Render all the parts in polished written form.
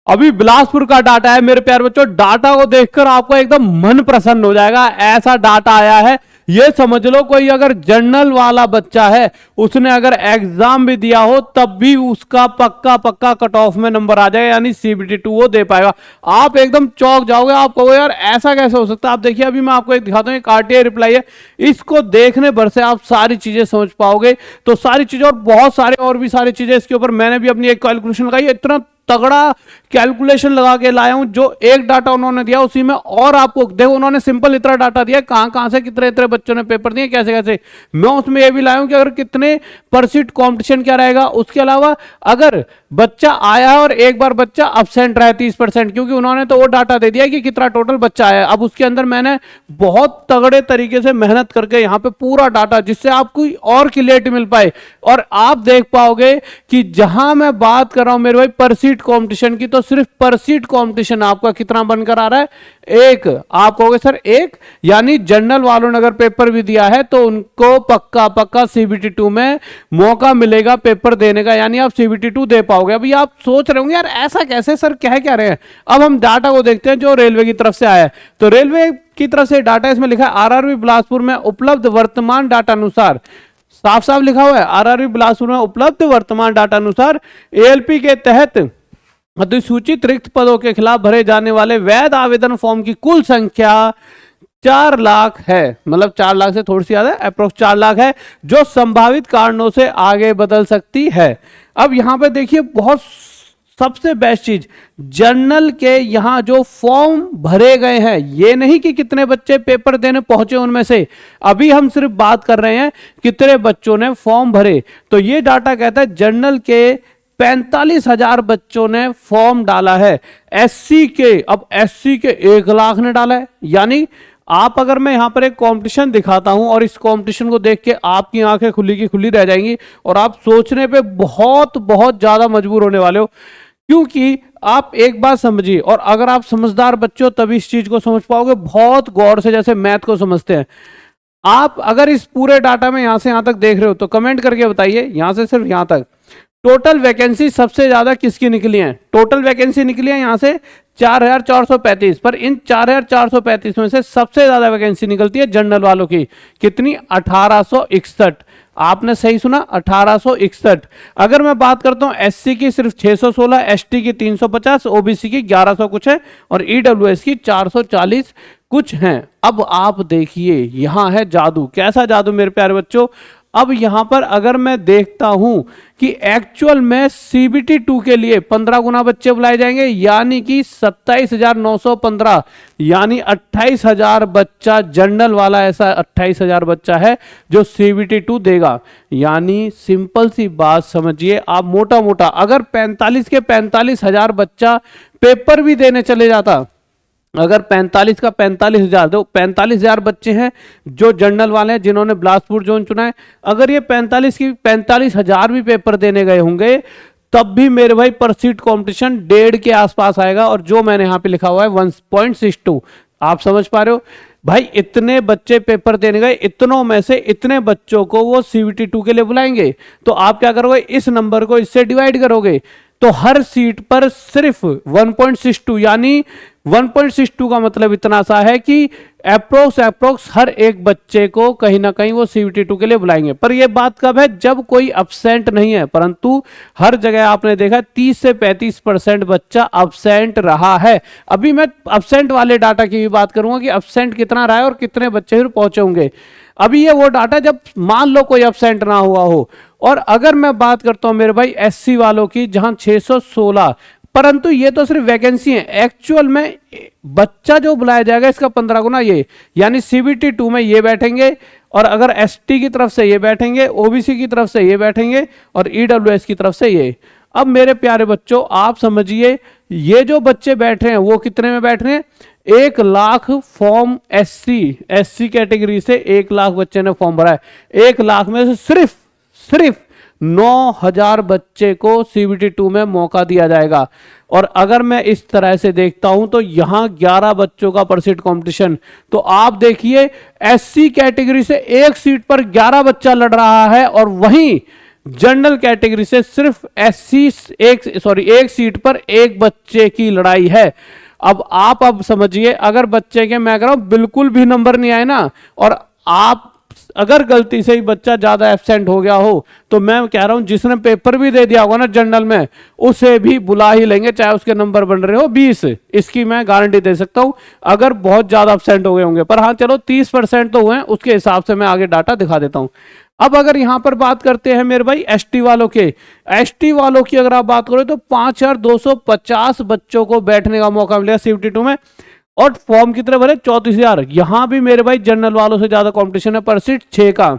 अभी बिलासपुर का डाटा है मेरे प्यारे बच्चों। डाटा को देखकर आपका एकदम मन प्रसन्न हो जाएगा, ऐसा डाटा आया है। ये समझ लो कोई अगर जनरल वाला बच्चा है, उसने अगर एग्जाम भी दिया हो तब भी उसका पक्का पक्का कट ऑफ में नंबर आ जाएगा, यानी CBT 2 वो दे पाएगा। आप एकदम चौंक जाओगे, आप कहोगे यार ऐसा कैसे हो सकता है। आप देखिए अभी मैं आपको एक दिखाता हूँ, एक RTI रिप्लाई है, इसको देखने भर से आप सारी चीजें समझ पाओगे। तो सारी चीजें और बहुत सारे और भी सारी चीजें इसके ऊपर मैंने भी अपनी एक कैलकुलेशन लगाई, इतना तगड़ा कैलकुलेशन लगा के लाया हूं। जो एक डाटा उन्होंने दिया उसी में और आपको देखो, उन्होंने सिंपल इतना डाटा दिया, कहां कहां से कितने कितने बच्चों ने पेपर दिए, कैसे कैसे। मैं उसमें ये भी लाया हूं कि अगर कितने % कंपटीशन क्या रहेगा। उसके अलावा अगर बच्चा आया और एक बार बच्चा अब्सेंट रहा 30%, क्योंकि उन्होंने तो वो डाटा दे दिया कि कितना टोटल बच्चा आया। अब उसके अंदर मैंने बहुत तगड़े तरीके से मेहनत करके यहाँ पे पूरा डाटा, जिससे आपको और क्लियरिटी मिल पाए और आप देख पाओगे कि जहां मैं बात कर रहा हूं मेरे भाई % कंपटीशन की, तो सिर्फ % कंपटीशन आपका कितना बनकर आ रहा है, एक। आप कहोगे सर एक, यानी जनरल वालों ने अगर पेपर भी दिया है तो उनको पक्का पक्का CBT 2 में मौका मिलेगा पेपर देने का, यानी आप CBT 2 दे पाओगे। अभी आप सोच रहे होंगे यार ऐसा कैसे सर, कह क्या रहे हैं। अब हम डाटा को देखते हैं जो रेलवे की तरफ से आया है। तो रेलवे की तरफ से डाटा इसमें लिखा है RRB बिलासपुर में उपलब्ध वर्तमान डाटा अनुसार, साफ साफ लिखा हुआ है RRB बिलासपुर में उपलब्ध वर्तमान डाटा अनुसार ALP के तहत अधिसूचित रिक्त पदों के खिलाफ भरे जाने वाले वैध आवेदन फॉर्म की कुल संख्या 4 लाख है। मतलब 4 लाख से थोड़ी सी ज्यादा, अप्रोक्स 4 लाख है, जो संभावित कारणों से आगे बदल सकती है। अब यहां पे देखिए बहुत सबसे बेस्ट चीज, जर्नल के यहां जो फॉर्म भरे गए हैं, ये नहीं कि कितने बच्चे पेपर देने पहुंचे उनमें से, अभी हम सिर्फ बात कर रहे हैं कितने बच्चों ने फॉर्म भरे। तो ये डाटा कहता है जर्नल के 45,000 बच्चों ने फॉर्म डाला है। SC के, अब SC के 1 लाख ने डाला है। यानी आप, अगर मैं यहां पर एक कंपटीशन दिखाता हूं और इस कंपटीशन को देख के आपकी आंखें खुली की खुली रह जाएंगी और आप सोचने पे बहुत बहुत ज्यादा मजबूर होने वाले हो। क्योंकि आप एक बात समझिए, और अगर आप समझदार बच्चे हो तभी इस चीज को समझ पाओगे बहुत गौर से, जैसे मैथ को समझते हैं। आप अगर इस पूरे डाटा में यहां से यहां तक देख रहे हो तो कमेंट करके बताइए, यहां से सिर्फ यहां तक टोटल वैकेंसी सबसे ज्यादा किसकी निकली है। टोटल वैकेंसी निकली है यहां से 4,435, पर इन 4,435 में से सबसे ज्यादा वैकेंसी निकलती है जनरल वालों की। कितनी? 1861। आपने सही सुना, 1861। अगर मैं बात करता हूं SC की सिर्फ 616, ST की 350, OBC की 1100 कुछ है और EWS की 440 कुछ हैं। अब आप देखिए यहां है जादू। कैसा जादू मेरे प्यारे बच्चों? अब यहां पर अगर मैं देखता हूं कि एक्चुअल में CBT 2 के लिए 15 गुना बच्चे बुलाए जाएंगे, यानी कि 27,915, यानी 28,000 बच्चा जनरल वाला, ऐसा 28,000 बच्चा है जो CBT 2 देगा। यानी सिंपल सी बात समझिए आप, मोटा मोटा अगर 45 के 45,000 बच्चा पेपर भी देने चले जाता, अगर 45 का 45,000, तो 45,000 बच्चे हैं जो जनरल वाले हैं जिन्होंने बिलासपुर जोन चुना है। अगर ये 45 की 45,000 भी पेपर देने गए होंगे तब भी मेरे भाई % कंपटीशन 1.5 के आसपास आएगा, और जो मैंने यहां पे लिखा हुआ है 1.62। आप समझ पा रहे हो भाई, इतने बच्चे पेपर देने गए, इतनों में से इतने बच्चों को वो CBT 2 के लिए बुलाएंगे। तो आप क्या करोगे, इस नंबर को इससे डिवाइड करोगे तो हर सीट पर सिर्फ 1.62, यानी 1.62 का मतलब इतना सा है कि अप्रोक्स हर एक बच्चे को कहीं ना कहीं वो CBT 2 के लिए बुलाएंगे। पर ये बात कब है, जब कोई अब्सेंट नहीं है। परंतु हर जगह आपने देखा 30 से 35% बच्चा अब्सेंट रहा है। अभी मैं अब्सेंट वाले डाटा की भी बात करूंगा कि अब्सेंट कितना रहा है और कितने बच्चे फिर पहुंचे होंगे। अभी ये वो डाटा जब मान लो कोई अब्सेंट ना हुआ हो। और अगर मैं बात करता हूं मेरे भाई SC वालों की, जहां 616, परंतु ये तो सिर्फ वैकेंसी है। एक्चुअल में बच्चा जो बुलाया जाएगा इसका 15 गुना ये, यानी CBT 2 में ये बैठेंगे, और अगर ST की तरफ से ये बैठेंगे, OBC की तरफ से ये बैठेंगे, और EWS की तरफ से ये। अब मेरे प्यारे बच्चों आप समझिए, ये जो बच्चे बैठ रहे हैं वो कितने में बैठ रहे हैं, 1 लाख फॉर्म SC कैटेगरी से 1 लाख बच्चे ने फॉर्म भरा है। 1 लाख में से सिर्फ 9,000 बच्चे को CBT 2 में मौका दिया जाएगा। और अगर मैं इस तरह से देखता हूं तो यहां 11 बच्चों का % कंपटीशन। तो आप देखिए SC कैटेगरी से एक सीट पर 11 बच्चा लड़ रहा है, और वहीं जनरल कैटेगरी से सिर्फ एक सीट पर एक बच्चे की लड़ाई है। अब समझिए, अगर बच्चे के मैं कह रहा हूं बिल्कुल भी नंबर नहीं आए ना, और आप अगर गलती से ही बच्चा ज्यादा एब्सेंट हो गया हो, तो मैं कह रहा हूं जिसने पेपर भी दे दिया होगा ना जनरल में, उसे भी बुला ही लेंगे, चाहे उसके नंबर बन रहे हो 20। इसकी मैं गारंटी दे सकता हूं, अगर बहुत ज्यादा एब्सेंट हो गए होंगे। पर हाँ चलो 30% तो हुए हैं, उसके हिसाब से मैं आगे डाटा दिखा देता हूं। अब अगर यहां पर बात करते हैं मेरे भाई एसटी वालों के, एसटी वालों की अगर आप बात करें तो 5250 बच्चों को बैठने का मौका मिलेगा CBT2 में, और फॉर्म कितने भरे 34,000। यहां भी मेरे भाई जनरल वालों से ज्यादा कंपटीशन है पर सीट 6 का।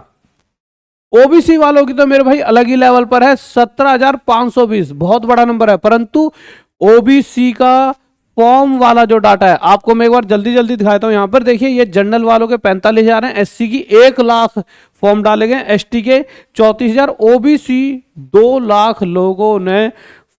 ओबीसी वालों की तो मेरे भाई अलग ही लेवल पर है 17,520, बहुत बड़ा नंबर है। परंतु ओबीसी का फॉर्म वाला जो डाटा है आपको मैं एक बार जल्दी जल्दी दिखाता हूं। यहां पर देखिए, ये जनरल वालों के 45,000 हैं, एससी की 1 लाख फॉर्म डाले गए, एसटी के 34,000, ओबीसी 2 लाख लोगों ने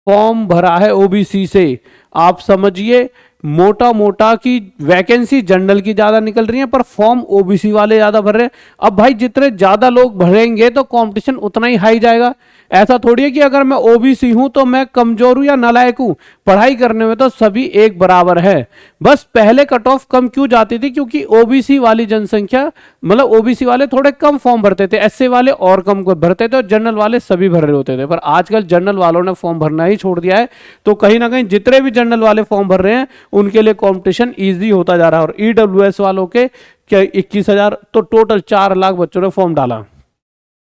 फॉर्म भरा है ओबीसी से। आप समझिए मोटा मोटा की वैकेंसी जनरल की ज्यादा निकल रही है, पर फॉर्म ओबीसी वाले ज्यादा भर रहे हैं। अब भाई जितने ज्यादा लोग भरेंगे तो कंपटीशन उतना ही हाई जाएगा। ऐसा थोड़ी है कि अगर मैं ओबीसी हूं तो मैं कमजोर हूं या नालायक हूं, पढ़ाई करने में तो सभी एक बराबर है। बस पहले कट ऑफ कम क्यों जाती थी, क्योंकि ओबीसी वाली जनसंख्या, मतलब ओबीसी वाले थोड़े कम फॉर्म भरते थे, एससी वाले और कम भरते थे, और जनरल वाले सभी भर रहे होते थे। पर आजकल जनरल वालों ने फॉर्म भरना ही छोड़ दिया है, तो कहीं ना कहीं जितने भी जनरल वाले फॉर्म भर रहे हैं उनके लिए कंपटीशन इजी होता जा रहा है। और ईडब्ल्यूएस वालों के क्या 21,000, तो टोटल 4 लाख बच्चों ने फॉर्म डाला।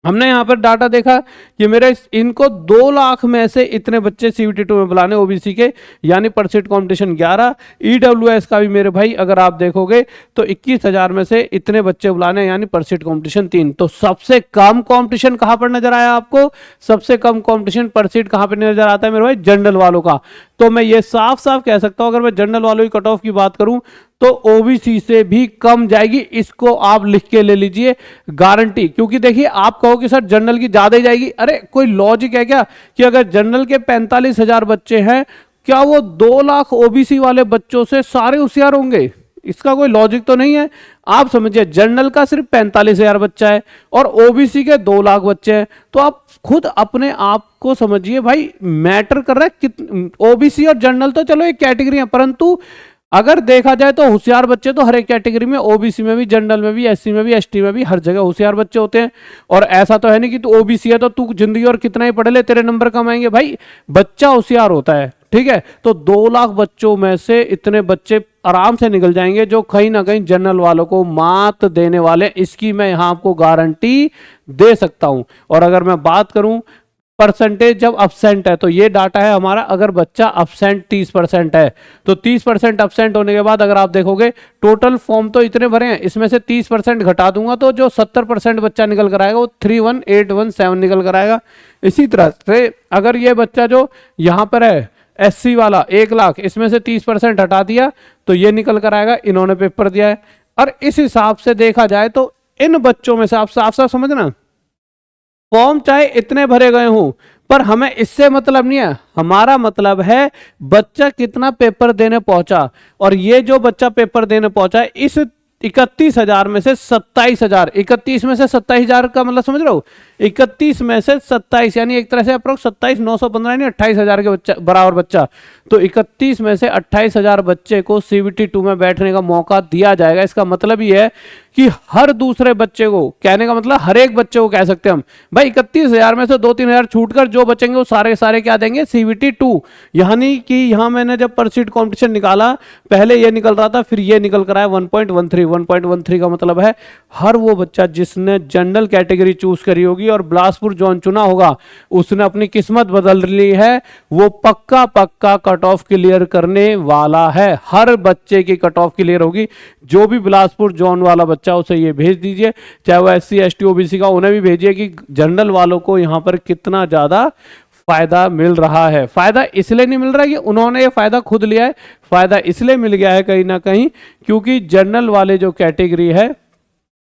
हमने यहां पर डाटा देखा कि मेरे इनको 2 लाख में से इतने बच्चे CBT2 में बुलाने ओबीसी के, यानी पर सीट कंपटीशन 11। ईडब्ल्यूएस का भी मेरे भाई अगर आप देखोगे तो 21,000 में से इतने बच्चे बुलाने, यानी पर सीट कंपटीशन 3। तो सबसे कम कंपटीशन कहां पर नजर आया आपको? सबसे कम कंपटीशन पर सीट कहां पर नजर आता है मेरे भाई? जनरल वालों का। तो मैं ये साफ साफ कह सकता हूं, अगर मैं जनरल वालों की कट ऑफ की बात करूं तो ओबीसी से भी कम जाएगी। इसको आप लिख के ले लीजिए, गारंटी। क्योंकि देखिए आप कहो कि सर जनरल की ज्यादा ही जाएगी, अरे कोई लॉजिक है क्या कि अगर जनरल के 45,000 बच्चे हैं, क्या वो 2 लाख ओबीसी वाले बच्चों से सारे होशियार होंगे? इसका कोई लॉजिक तो नहीं है। आप समझिए, जनरल का सिर्फ 45,000 बच्चा है और ओबीसी के 2 लाख बच्चे हैं, तो आप खुद अपने आप को समझिए भाई, मैटर कर रहा है ओबीसी और जनरल तो चलो एक कैटेगरी है, परंतु अगर देखा जाए तो होशियार बच्चे तो हर एक कैटेगरी में, ओबीसी में भी, जनरल में भी, एससी में भी, एसटी में भी, हर जगह होशियार बच्चे होते हैं। और ऐसा तो है नहीं कि तू ओबीसी है तो तू जिंदगी और कितना ही पढ़ ले तेरे नंबर कम आएंगे। भाई बच्चा होशियार होता है, ठीक है। तो 2 लाख बच्चों में से इतने बच्चे आराम से निकल जाएंगे जो कहीं ना कहीं जनरल वालों को मात देने वाले, इसकी मैं यहां आपको गारंटी दे सकता हूं। और अगर मैं बात करूं परसेंटेज जब अब्सेंट है, तो ये डाटा है हमारा, अगर बच्चा अब्सेंट 30% है तो 30% अब्सेंट होने के बाद अगर आप देखोगे टोटल फॉर्म तो इतने भरे हैं, इसमें से 30% घटा दूंगा तो जो 70% बच्चा निकल कर आएगा वो 31817 निकल कर आएगा। इसी तरह से अगर ये बच्चा जो यहां पर है एससी वाला 1 लाख, इसमें से 30% हटा दिया तो ये निकल कर आएगा, इन्होंने पेपर दिया है। और इस हिसाब से देखा जाए तो इन बच्चों में से आप साफ साफ समझना, फॉर्म चाहे इतने भरे गए हों, पर हमें इससे मतलब नहीं है। हमारा मतलब है बच्चा कितना पेपर देने पहुंचा। और ये जो बच्चा पेपर देने पहुंचा है, इस 31,000 में से 27,000, 31 में से 27,000 का मतलब समझ रहे हो, 31 में से 27, यानी एक तरह से अप्रोक्स 27,915 यानी 28,000 के बच्चा बराबर बच्चा। तो 31 में से 28,000 बच्चे को CBT2 में बैठने का मौका दिया जाएगा। इसका मतलब ये है कि हर दूसरे बच्चे को, कहने का मतलब हर एक बच्चे को कह सकते हैं हम, भाई 31,000 में से 2-3 हजार छूटकर जो बचेंगे वो सारे सारे क्या देंगे? CBT2। यानी कि यहां मैंने जब पर सीट कॉम्पिटिशन निकाला, पहले ये निकल रहा था, फिर ये निकल कर आया 1.13 का मतलब है हर वो बच्चा जिसने जनरल कैटेगरी चूज करी होगी और बिलासपुर जोन चुना होगा, उसने अपनी किस्मत बदल ली है। वो पक्का पक्का कट ऑफ क्लियर करने वाला है। हर बच्चे की कट ऑफ क्लियर होगी। जो भी बिलासपुर जोन वाला बच्चा, उसे ये भेज दीजिए, चाहे वो SC ST OBC का, उन्हें भी भेजिए कि जनरल वालों को यहां पर कितना ज्यादा फायदा मिल रहा है। फायदा इसलिए नहीं मिल रहा है कि उन्होंने ये फायदा खुद लिया है, फायदा इसलिए मिल गया है कहीं ना कहीं क्योंकि जनरल वाले जो कैटेगरी है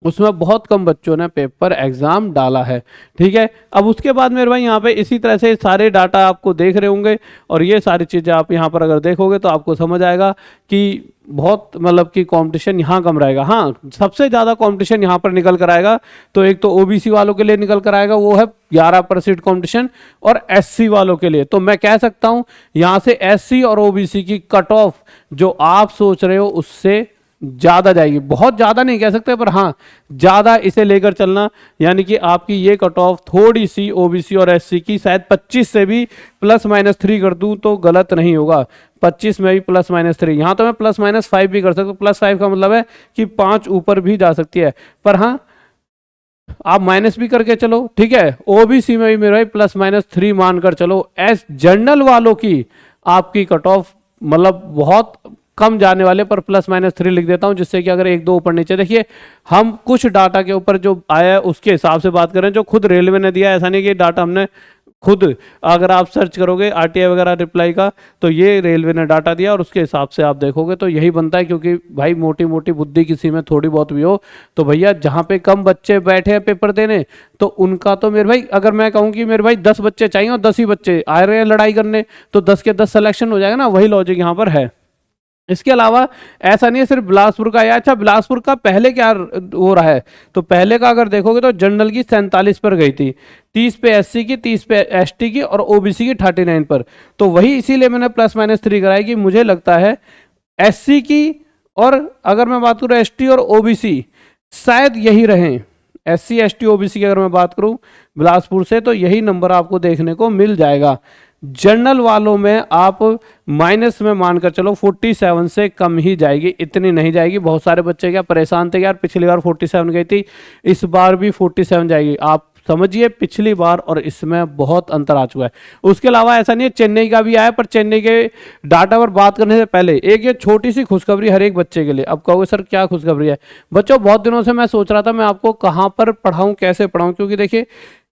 उसमें बहुत कम बच्चों ने पेपर एग्जाम डाला है। ठीक है, अब उसके बाद मेरे भाई यहाँ पे इसी तरह से सारे डाटा आपको देख रहे होंगे और ये सारी चीज़ें आप यहाँ पर अगर देखोगे तो आपको समझ आएगा कि बहुत मतलब कि कंपटीशन यहाँ कम रहेगा। हाँ, सबसे ज़्यादा कंपटीशन यहाँ पर निकल कर आएगा तो एक तो ओबीसी वालों के लिए निकल कर आएगा, वो है 11% कंपटीशन, और एससी वालों के लिए तो मैं कह सकता हूँ यहाँ से एससी और ओबीसी की कट ऑफ जो आप सोच रहे हो उससे ज्यादा जाएगी। बहुत ज्यादा नहीं कह सकते पर हाँ ज्यादा इसे लेकर चलना, यानी कि आपकी ये कट ऑफ थोड़ी सी ओबीसी और एससी की शायद 25 से भी +-3 कर दूं तो गलत नहीं होगा। 25 में भी +-3, यहाँ तो मैं +-5 भी कर सकता हूँ। +5 का मतलब है कि 5 ऊपर भी जा सकती है, पर हाँ आप माइनस भी करके चलो। ठीक है, ओबीसी में भी मेरे भाई +-3 मानकर चलो। एस जनरल वालों की आपकी कट ऑफ मतलब बहुत कम जाने वाले पर +-3 लिख देता हूं, जिससे कि अगर 1-2 ऊपर नीचे, देखिए हम कुछ डाटा के ऊपर जो आया है उसके हिसाब से बात करें जो खुद रेलवे ने दिया है। ऐसा नहीं कि डाटा हमने खुद, अगर आप सर्च करोगे आरटीआई वगैरह रिप्लाई का तो ये रेलवे ने डाटा दिया और उसके हिसाब से आप देखोगे तो यही बनता है। क्योंकि भाई मोटी मोटी बुद्धि किसी में थोड़ी बहुत भी हो तो भैया जहाँ पे कम बच्चे बैठे हैं पेपर देने तो उनका तो मेरे भाई, अगर मैं कहूँ कि मेरे भाई 10 बच्चे चाहिए और 10 ही बच्चे आ रहे हैं लड़ाई करने तो 10 के 10 सिलेक्शन हो जाएगा ना, वही लॉजिक यहाँ पर है। इसके अलावा ऐसा नहीं है सिर्फ बिलासपुर का या, अच्छा बिलासपुर का पहले क्या हो रहा है तो पहले का अगर देखोगे तो जनरल की 47 पर गई थी, 30 पे एससी की, 30 पे एसटी की और ओबीसी की 39 पर। तो वही इसीलिए मैंने +-3 कराई कि मुझे लगता है एससी की, और अगर मैं बात करूँ एसटी और ओबीसी शायद यही रहें। एससी एसटी ओबीसी की अगर मैं बात करूँ बिलासपुर से तो यही नंबर आपको देखने को मिल जाएगा। जनरल वालों में आप माइनस में मानकर चलो 47 से कम ही जाएगी, इतनी नहीं जाएगी। बहुत सारे बच्चे क्या परेशान थे यार, पिछली बार 47 गई थी, इस बार भी 47 जाएगी। आप समझिए पिछली बार और इसमें बहुत अंतर आ चुका है। उसके अलावा ऐसा नहीं है, चेन्नई का भी आया, पर चेन्नई के डाटा पर बात करने से पहले एक ये छोटी सी खुशखबरी हर एक बच्चे के लिए। अब कहोगे सर क्या खुशखबरी है? बच्चों बहुत दिनों से मैं सोच रहा था मैं आपको कहाँ पर पढ़ाऊँ, कैसे पढ़ाऊँ, क्योंकि देखिए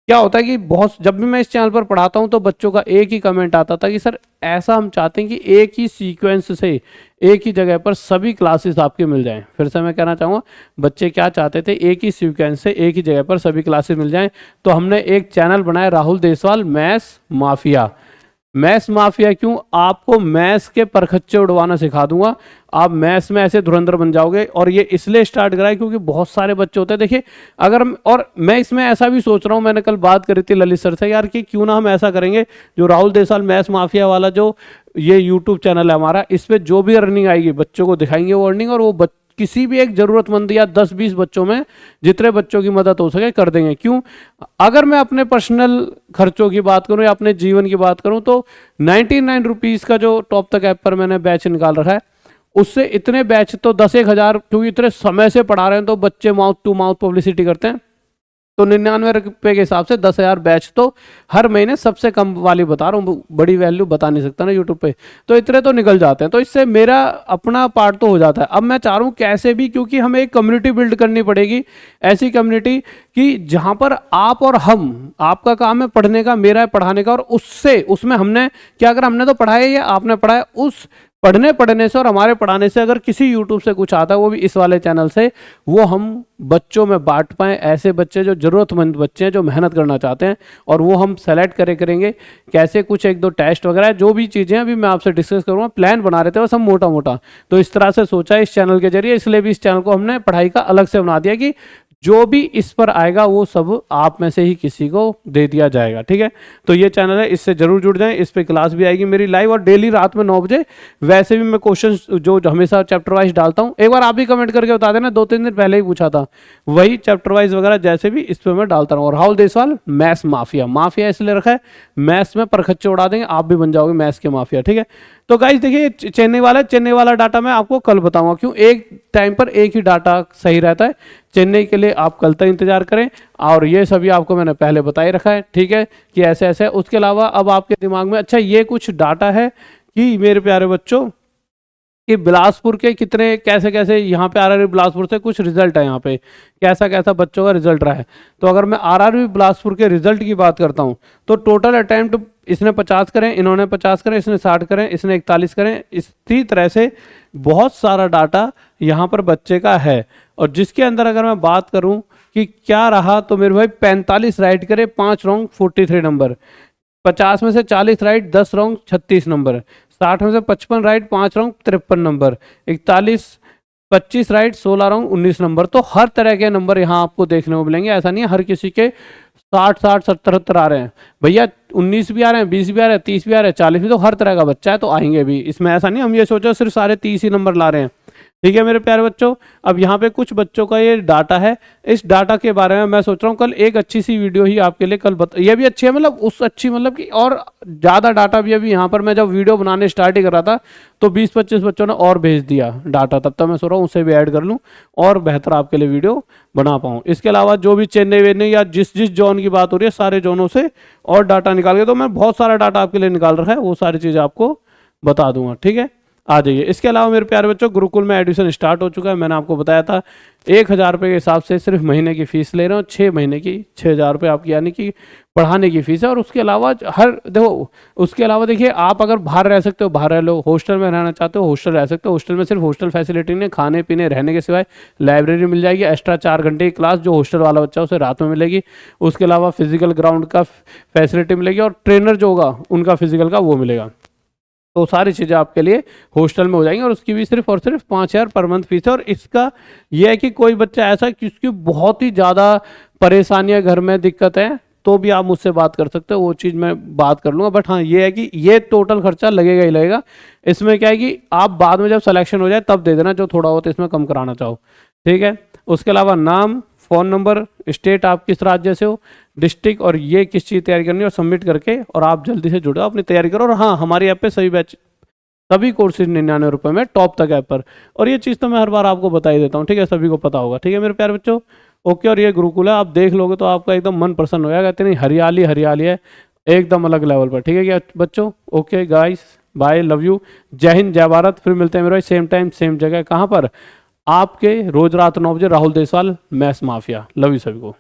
क्या होता है कि बहुत जब भी मैं इस चैनल पर पढ़ाता हूं तो बच्चों का एक ही कमेंट आता था कि सर ऐसा हम चाहते हैं कि एक ही सीक्वेंस से एक ही जगह पर सभी क्लासेस आपके मिल जाएं। फिर से मैं कहना चाहूँगा बच्चे क्या चाहते थे, एक ही सीक्वेंस से एक ही जगह पर सभी क्लासेस मिल जाएं। तो हमने एक चैनल बनाया Rahul Deswal maths mafia. Maths mafia क्यों? आपको मैथ्स के परखच्चे उड़वाना सिखा दूंगा, आप मैथ्स में ऐसे धुरंधर बन जाओगे। और ये इसलिए स्टार्ट कराया क्योंकि बहुत सारे बच्चे होते हैं, देखिए अगर और मैं इसमें ऐसा भी सोच रहा हूँ, मैंने कल बात करी थी ललित सर से यार कि क्यों ना हम ऐसा करेंगे, जो राहुल देसवाल मैथ्स माफिया वाला जो ये यूट्यूब चैनल है हमारा, इस पर जो भी अर्निंग आएगी बच्चों को दिखाएंगे वो अर्निंग, और वो किसी भी एक जरूरतमंद या 10-20 बच्चों में जितने बच्चों की मदद हो सके कर देंगे। क्यों? अगर मैं अपने पर्सनल खर्चों की बात करूं या अपने जीवन की बात करूं तो 99 रुपीज़ का जो टॉप तक ऐप पर मैंने बैच निकाल रखा है, उससे इतने बैच तो 10-1 हज़ार, क्योंकि इतने समय से पढ़ा रहे हैं तो बच्चे माउथ टू माउथ पब्लिसिटी करते हैं, तो 99 रुपये के हिसाब से 10,000 बैच तो हर महीने, सबसे कम वाली बता रहा हूँ, बड़ी वैल्यू बता नहीं सकता ना यूट्यूब पे, तो इतने तो निकल जाते हैं। तो इससे मेरा अपना पार्ट तो हो जाता है। अब मैं चाह रहा हूँ कैसे भी, क्योंकि हमें एक कम्युनिटी बिल्ड करनी पड़ेगी, ऐसी कम्युनिटी कि जहाँ पर आप और हम, आपका काम है पढ़ने का, मेरा है पढ़ाने का, और उसमें हमने क्या, अगर हमने तो पढ़ाया या आपने पढ़ाया, उस पढ़ने से और हमारे पढ़ाने से अगर किसी यूट्यूब से कुछ आता है, वो भी इस वाले चैनल से, वो हम बच्चों में बांट पाएँ। ऐसे बच्चे जो जरूरतमंद बच्चे हैं, जो मेहनत करना चाहते हैं, और वो हम सेलेक्ट करेंगे कैसे, कुछ 1-2 टेस्ट वगैरह जो भी चीज़ें अभी मैं आपसे डिस्कस करूँगा। प्लान बना रहे थे बस हम मोटा मोटा, तो इस तरह से सोचा है इस चैनल के जरिए। इसलिए भी इस चैनल को हमने पढ़ाई का अलग से बना दिया कि जो भी इस पर आएगा वो सब आप में से ही किसी को दे दिया जाएगा। ठीक है, तो ये चैनल है, इससे जरूर जुड़ जाएं। इस पे क्लास भी आएगी मेरी लाइव, और डेली रात में 9 बजे। वैसे भी मैं क्वेश्चन जो हमेशा चैप्टर वाइज डालता हूँ, एक बार आप भी कमेंट करके बता देना, 2-3 दिन पहले ही पूछा था, वही चैप्टर वाइज वगैरह जैसे भी इस पर मैं डालता हूँ। और Rahul Deswal maths mafia, mafia इसलिए रखा है मैथ्स में परखच्चे उड़ा देंगे, आप भी बन जाओगे मैथ्स के माफिया। ठीक है, तो गाइस देखिए चेन्नई वाला डाटा मैं आपको कल बताऊंगा, क्यों एक टाइम पर एक ही डाटा सही रहता है। चेन्नई के लिए आप कल तक इंतजार करें, और ये सभी आपको मैंने पहले बता ही रखा है। ठीक है, कि ऐसे ऐसे। उसके अलावा अब आपके दिमाग में अच्छा ये कुछ डाटा है कि मेरे प्यारे बच्चों कि बिलासपुर के कितने कैसे कैसे यहाँ पे आरआरबी बिलासपुर से कुछ रिजल्ट है, यहाँ पे कैसा कैसा बच्चों का रिजल्ट रहा है। तो अगर मैं आरआरबी बिलासपुर के रिजल्ट की बात करता हूँ तो टोटल अटेम्प्ट इसने 50 करें, इन्होंने 50 करें, इसने 60 करें, इसने 41 करें। इसी तरह से बहुत सारा डाटा यहाँ पर बच्चे का है। और जिसके अंदर अगर मैं बात करूं कि क्या रहा, तो मेरे भाई 45 राइट करे, 5 रॉन्ग 43 नंबर, 50 में से 40 राइट 10 रॉन्ग 36 नंबर, 60 में से 55 right 5 wrong 53 number, 25 right 16 wrong 19 number. तो हर तरह के नंबर यहाँ आपको देखने को मिलेंगे। ऐसा नहीं है हर किसी के 60 70 70 आ रहे हैं भैया, 19 भी आ रहे हैं, 20 भी आ रहे हैं, 30 भी आ रहे हैं, 40 भी, तो हर तरह का बच्चा है तो आएंगे भी। इसमें ऐसा नहीं हम ये सोचो सिर्फ सारे 30 ही नंबर ला रहे हैं। ठीक है मेरे प्यारे बच्चों, अब यहाँ पे कुछ बच्चों का ये डाटा है, इस डाटा के बारे में मैं सोच रहा हूँ कल एक अच्छी सी वीडियो ही आपके लिए कल ये भी अच्छी है, मतलब उस अच्छी मतलब कि और ज़्यादा डाटा भी अभी यहाँ पर मैं जब वीडियो बनाने स्टार्ट ही कर रहा था तो 20-25 बच्चों ने और भेज दिया डाटा, तब तक मैं सोच रहा हूँ उसे भी ऐड कर लूँ और बेहतर आपके लिए वीडियो बना पाऊँ। इसके अलावा जो भी चेन्नई वेन्नई या जिस जिस जोन की बात हो रही है सारे जोनों से और डाटा निकाल के, तो मैं बहुत सारा डाटा आपके लिए निकाल रखा है, वो सारी चीज़ें आपको बता दूंगा। ठीक है, आ जाइए। इसके अलावा मेरे प्यारे बच्चों गुरुकुल में एडमिशन स्टार्ट हो चुका है। मैंने आपको बताया था 1000 रुपये के हिसाब से सिर्फ महीने की फीस ले रहा हूँ, 6 महीने की 6000 रुपये आपकी यानी कि पढ़ाने की फीस है। और उसके अलावा उसके अलावा देखिए, आप अगर बाहर रह सकते हो बाहर रह लो, हॉस्टल में रहना चाहते हो हॉस्टल रह सकते हो। हॉस्टल में सिर्फ हॉस्टल फैसिलिटी नहीं, खाने पीने रहने के सिवाय लाइब्रेरी मिल जाएगी, एक्स्ट्रा 4 घंटे की क्लास जो हॉस्टल वाला बच्चा उसे रात में मिलेगी। उसके अलावा फिजिकल ग्राउंड का फैसिलिटी मिलेगी और ट्रेनर जो होगा उनका फिजिकल का वो मिलेगा। तो सारी चीज़ें आपके लिए हॉस्टल में हो जाएंगी और उसकी भी सिर्फ और सिर्फ 5000 पर मंथ फीस है। और इसका यह है कि कोई बच्चा ऐसा कि उसकी बहुत ही ज़्यादा परेशानियां घर में दिक्कत है तो भी आप मुझसे बात कर सकते हो, वो चीज़ मैं बात कर लूँगा। बट हाँ ये है कि ये टोटल खर्चा लगेगा ही लगेगा। इसमें क्या है कि आप बाद में जब सिलेक्शन हो जाए तब दे देना जो थोड़ा बहुत इसमें कम कराना चाहो। ठीक है, उसके अलावा नाम, फ़ोन नंबर, स्टेट आप किस राज्य से हो, डिस्ट्रिक्ट और ये किस चीज़ तैयारी करनी है, और सबमिट करके और आप जल्दी से जुड़ जाओ, अपनी तैयारी करो। और हाँ, हमारे ऐप पे सभी बैच सभी कोर्सेज 99 रुपये में टॉप तक ऐप पर। और ये चीज़ तो मैं हर बार आपको बता ही देता हूँ, ठीक है, सभी को पता होगा। ठीक है मेरे प्यारे बच्चों, ओके। और ये गुरुकुल है, आप देख लोगे तो आपका एकदम मन प्रसन्न हो जाएगा, इतनी हरियाली हरियाली है एकदम अलग लेवल पर। ठीक है क्या बच्चों, okay guys, bye, love you, जय हिंद, जय भारत। फिर मिलते हैं मेरे भाई सेम टाइम सेम जगह, कहाँ पर, आपके रोज रात 9 बजे, Rahul Deswal maths mafia. Love you सभी को।